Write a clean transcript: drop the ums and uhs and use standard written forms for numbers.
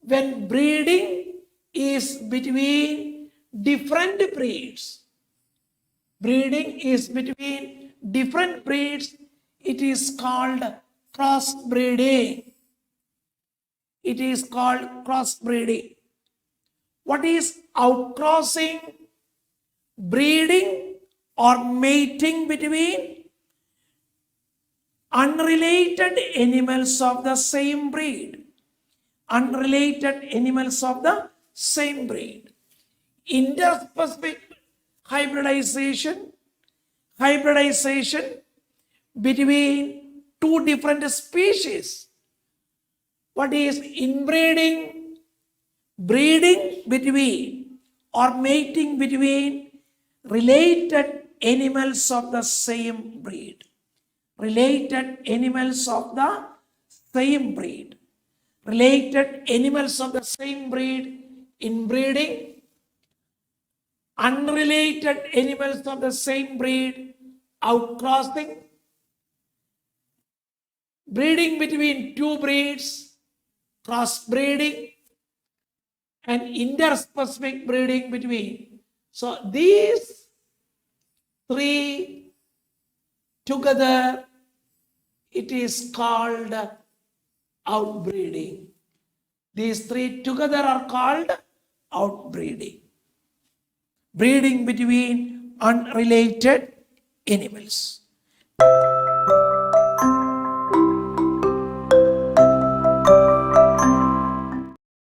when breeding is between different breeds. Breeding is between different breeds. It is called crossbreeding. It is called crossbreeding. What is outcrossing? Breeding or mating between unrelated animals of the same breed. Unrelated animals of the same breed. Interspecific hybridization. Hybridization between two different species. What is inbreeding? Breeding between or mating between related animals of the same breed. Related animals of the same breed. Related animals of the same breed, inbreeding. Unrelated animals of the same breed, outcrossing. Breeding between two breeds, crossbreeding. And interspecific breeding between. So these three together, it is called outbreeding. These three together are called outbreeding. Breeding between unrelated animals.